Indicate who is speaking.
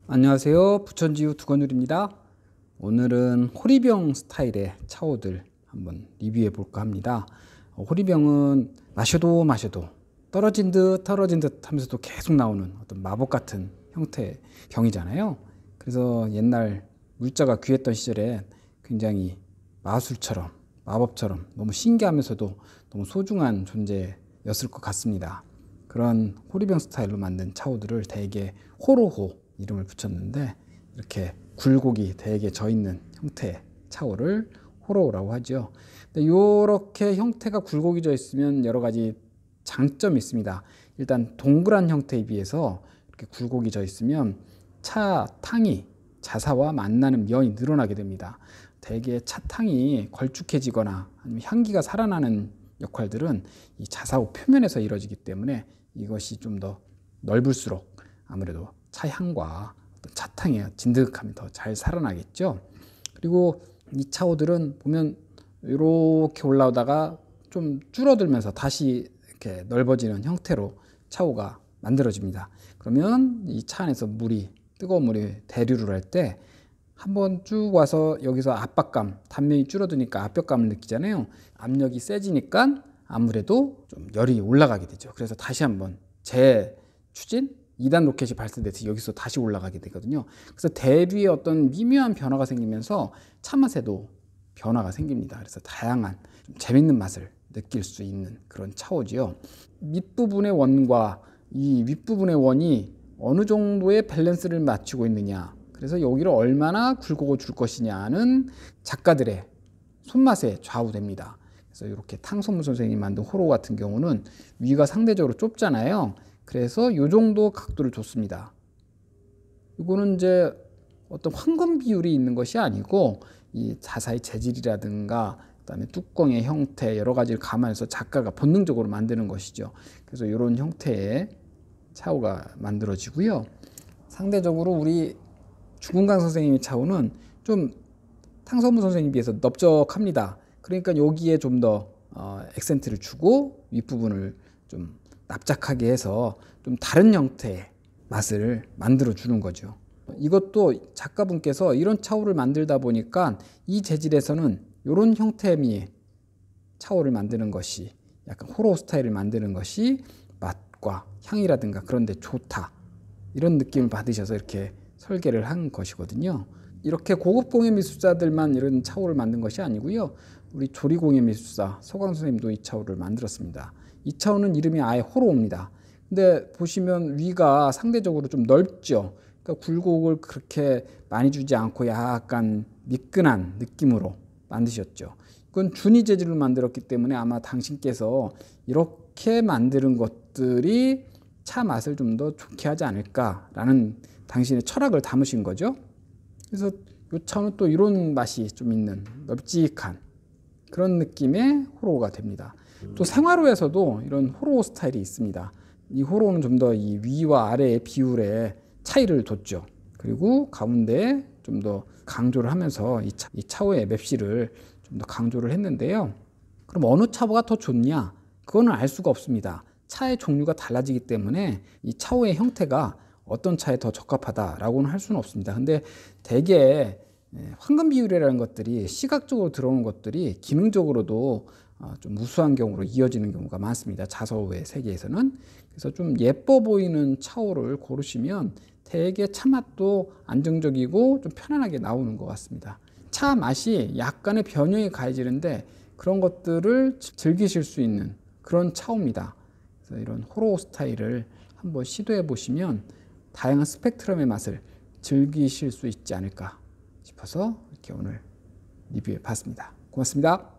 Speaker 1: 안녕하세요. 부천지우 두건율입니다. 오늘은 호리병 스타일의 차오들 한번 리뷰해 볼까 합니다. 호리병은 마셔도 떨어진 듯 하면서도 계속 나오는 어떤 마법 같은 형태의 병이잖아요. 그래서 옛날 물자가 귀했던 시절에 굉장히 마술처럼 마법처럼 너무 신기하면서도 너무 소중한 존재였을 것 같습니다. 그런 호리병 스타일로 만든 차오들을 대개 호로호 이름을 붙였는데, 이렇게 굴곡이 대개 져 있는 형태의 차오를 호로호라고 하죠. 근데 이렇게 형태가 굴곡이 져 있으면 여러 가지 장점이 있습니다. 일단 동그란 형태에 비해서 이렇게 굴곡이 져 있으면 차탕이 자사와 만나는 면이 늘어나게 됩니다. 대개 차탕이 걸쭉해지거나 아니면 향기가 살아나는 역할들은 이 자사호 표면에서 이루어지기 때문에 이것이 좀 더 넓을수록 아무래도 차향과 어떤 차탕의 진득함이 더 잘 살아나겠죠. 그리고 이 차오들은 보면 이렇게 올라오다가 좀 줄어들면서 다시 이렇게 넓어지는 형태로 차오가 만들어집니다. 그러면 이 차 안에서 뜨거운 물이 대류를 할 때 한번 쭉 와서 여기서 압박감, 단면이 줄어드니까 압력감을 느끼잖아요. 압력이 세지니까 아무래도 좀 열이 올라가게 되죠. 그래서 다시 한번 재추진 2단 로켓이 발사돼서 여기서 다시 올라가게 되거든요. 그래서 대류에 어떤 미묘한 변화가 생기면서 차 맛에도 변화가 생깁니다. 그래서 다양한 좀 재밌는 맛을 느낄 수 있는 그런 차오지요. 밑부분의 원과 이 윗부분의 원이 어느 정도의 밸런스를 맞추고 있느냐, 그래서 여기를 얼마나 굴곡을 줄 것이냐는 작가들의 손맛에 좌우됩니다. 그래서 이렇게 탕선무 선생님이 만든 호로 같은 경우는 위가 상대적으로 좁잖아요. 그래서 이 정도 각도를 줬습니다. 이거는 이제 어떤 황금 비율이 있는 것이 아니고 이 자사의 재질이라든가 그다음에 뚜껑의 형태 여러 가지를 감안해서 작가가 본능적으로 만드는 것이죠. 그래서 이런 형태의 차오가 만들어지고요. 상대적으로 우리 주근강 선생님의 차오는 좀 탕선무 선생님에 비해서 넓적합니다. 그러니까 여기에 좀 더 액센트를 주고 윗부분을 좀 납작하게 해서 좀 다른 형태의 맛을 만들어 주는 거죠. 이것도 작가분께서 이런 차오를 만들다 보니까 이 재질에서는 이런 형태의 차오를 만드는 것이, 약간 호로 스타일을 만드는 것이 맛과 향이라든가 그런 데 좋다, 이런 느낌을 받으셔서 이렇게 설계를 한 것이거든요. 이렇게 고급 공예 미술사들만 이런 차오를 만든 것이 아니고요. 우리 조리 공예 미술사 서광 선생님도 이 차오를 만들었습니다. 이 차오는 이름이 아예 호로입니다. 근데 보시면 위가 상대적으로 좀 넓죠. 그러니까 굴곡을 그렇게 많이 주지 않고 약간 미끈한 느낌으로 만드셨죠. 그건 준이 재질로 만들었기 때문에 아마 당신께서 이렇게 만드는 것들이 차 맛을 좀 더 좋게 하지 않을까라는 당신의 철학을 담으신 거죠. 그래서 이 차는 또 이런 맛이 좀 있는 널찍한 그런 느낌의 호로가 됩니다. 또 생화로에서도 이런 호로 스타일이 있습니다. 이 호로는 좀 더 이 위와 아래의 비율에 차이를 뒀죠. 그리고 가운데에 좀 더 강조를 하면서 이 차오의 맵시를 좀 더 강조를 했는데요. 그럼 어느 차오가 더 좋냐? 그거는 알 수가 없습니다. 차의 종류가 달라지기 때문에 이 차오의 형태가 어떤 차에 더 적합하다라고는 할 수는 없습니다. 근데 대개 황금 비율이라는 것들이 시각적으로 들어오는 것들이 기능적으로도 좀 우수한 경우로 이어지는 경우가 많습니다. 자서의 세계에서는. 그래서 좀 예뻐 보이는 차오를 고르시면 대개 차 맛도 안정적이고 좀 편안하게 나오는 것 같습니다. 차 맛이 약간의 변형이 가해지는데 그런 것들을 즐기실 수 있는 그런 차오입니다. 그래서 이런 호로 스타일을 한번 시도해 보시면 다양한 스펙트럼의 맛을 즐기실 수 있지 않을까 싶어서 이렇게 오늘 리뷰해 봤습니다. 고맙습니다.